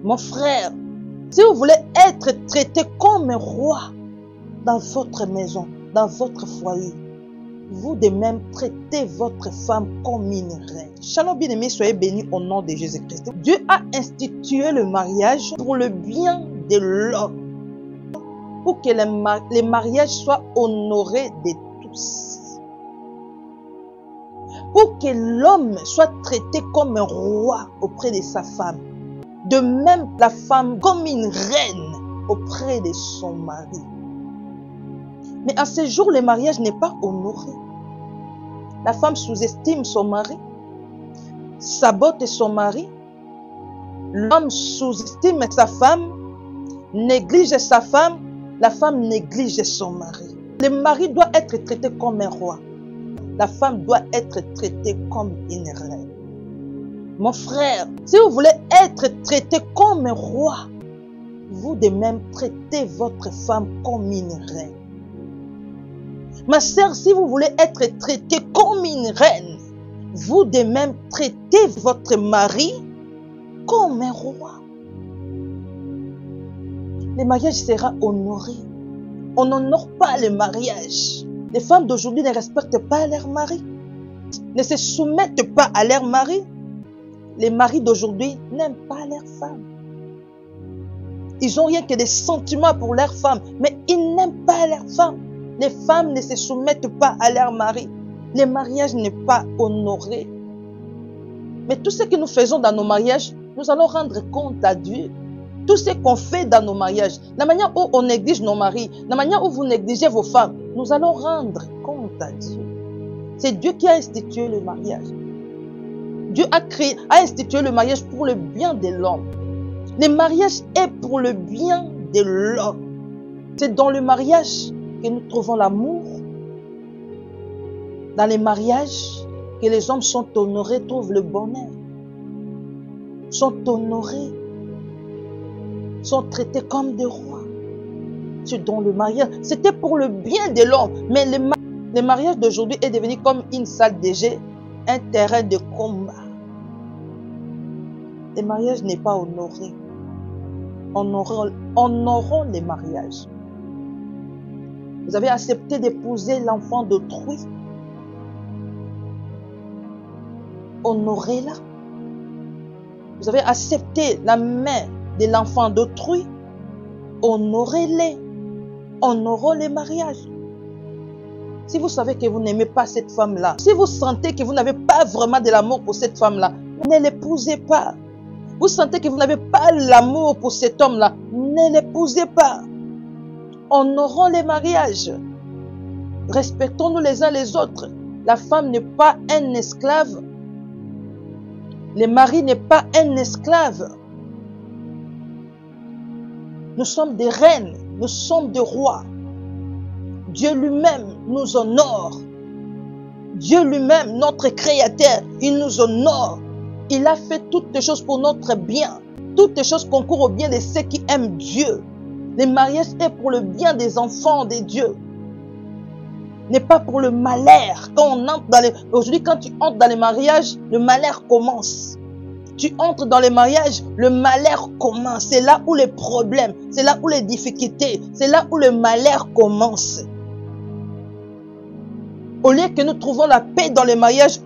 Mon frère, si vous voulez être traité comme un roi dans votre maison, dans votre foyer, vous de même traitez votre femme comme une reine. Shalom bien-aimés, soyez bénis au nom de Jésus-Christ. Dieu a institué le mariage pour le bien de l'homme, pour que les mariages soient honorés de tous, pour que l'homme soit traité comme un roi auprès de sa femme. De même, la femme comme une reine auprès de son mari. Mais à ce jour, le mariage n'est pas honoré. La femme sous-estime son mari, sabote son mari. L'homme sous-estime sa femme, néglige sa femme. La femme néglige son mari. Le mari doit être traité comme un roi. La femme doit être traitée comme une reine. Mon frère, si vous voulez être traité comme un roi, vous de même traitez votre femme comme une reine. Ma sœur, si vous voulez être traité comme une reine, vous de même traitez votre mari comme un roi. Le mariage sera honoré. On n'honore pas le mariage. Les femmes d'aujourd'hui ne respectent pas leur mari, ne se soumettent pas à leur mari. Les maris d'aujourd'hui n'aiment pas leurs femmes. Ils n'ont rien que des sentiments pour leurs femmes, mais ils n'aiment pas leurs femmes. Les femmes ne se soumettent pas à leur mari. Le mariage n'est pas honoré. Mais tout ce que nous faisons dans nos mariages, nous allons rendre compte à Dieu. Tout ce qu'on fait dans nos mariages, la manière où on néglige nos maris, la manière où vous négligez vos femmes, nous allons rendre compte à Dieu. C'est Dieu qui a institué le mariage. Dieu a institué le mariage pour le bien de l'homme. Le mariage est pour le bien de l'homme. C'est dans le mariage que nous trouvons l'amour. Dans les mariages que les hommes sont honorés, trouvent le bonheur. Sont honorés. Sont traités comme des rois. C'est dans le mariage. C'était pour le bien de l'homme. Mais le mariage d'aujourd'hui est devenu comme une salle de jeu, un terrain de combat. Le mariage n'est pas honoré. Honorons les mariages. Vous avez accepté d'épouser l'enfant d'autrui. Honorez-la. Vous avez accepté la main de l'enfant d'autrui. Honorez-les. Honorons les mariages. Si vous savez que vous n'aimez pas cette femme-là, si vous sentez que vous n'avez pas vraiment de l'amour pour cette femme-là, ne l'épousez pas. Vous sentez que vous n'avez pas l'amour pour cet homme-là, ne l'épousez pas. Honorons les mariages. Respectons-nous les uns les autres. La femme n'est pas un esclave. Le mari n'est pas un esclave. Nous sommes des reines, nous sommes des rois. Dieu lui-même nous honore. Dieu lui-même, notre Créateur, il nous honore. Il a fait toutes les choses pour notre bien. Toutes les choses concourent au bien de ceux qui aiment Dieu. Le mariage est pour le bien des enfants de Dieu. N'est pas pour le malheur. Aujourd'hui, quand tu entres dans les mariages, le malheur commence. Tu entres dans les mariages, le malheur commence. C'est là où les problèmes, c'est là où les difficultés, c'est là où le malheur commence. Au lieu que nous trouvons la paix dans le mariage,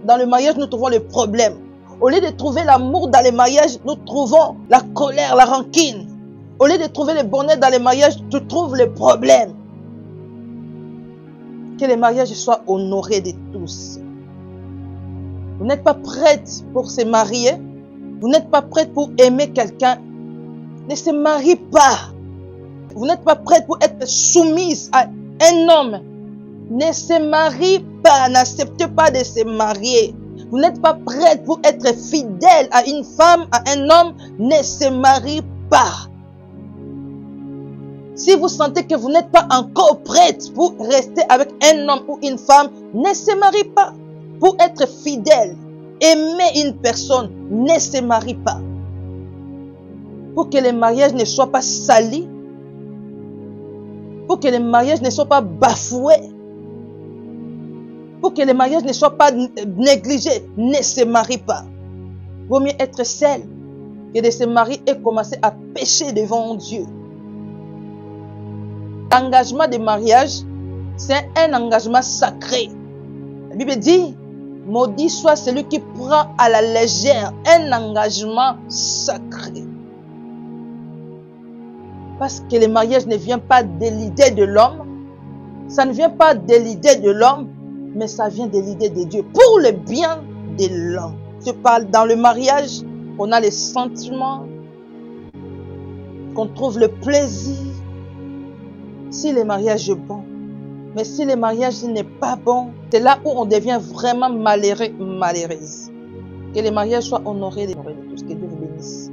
nous trouvons les problèmes. Au lieu de trouver l'amour dans les mariages, nous trouvons la colère, la rancune. Au lieu de trouver le bonheur dans les mariages, tu trouves les problèmes. Que les mariages soient honorés de tous. Vous n'êtes pas prête pour se marier. Vous n'êtes pas prête pour aimer quelqu'un. Ne se marie pas. Vous n'êtes pas prête pour être soumise à un homme. Ne se marie pas. N'acceptez pas de se marier. Vous n'êtes pas prête pour être fidèle à une femme, à un homme. Ne se marie pas. Si vous sentez que vous n'êtes pas encore prête pour rester avec un homme ou une femme, ne se marie pas. Pour être fidèle, aimer une personne, ne se marie pas. Pour que le mariage ne soit pas sali, pour que le mariage ne soit pas bafoué, pour que le mariage ne soit pas négligé, ne se marie pas. Vaut mieux être seul que de se marier et commencer à pécher devant Dieu. L'engagement de mariage, c'est un engagement sacré. La Bible dit, maudit soit celui qui prend à la légère un engagement sacré. Parce que le mariage ne vient pas de l'idée de l'homme, ça ne vient pas de l'idée de l'homme, mais ça vient de l'idée de Dieu, pour le bien de l'homme. Je parle dans le mariage, on a les sentiments, qu'on trouve le plaisir, si le mariage est bon. Mais si le mariage n'est pas bon, c'est là où on devient vraiment malheureux, malheureuse. Que le mariage soit honoré de tous. Que Dieu vous bénisse.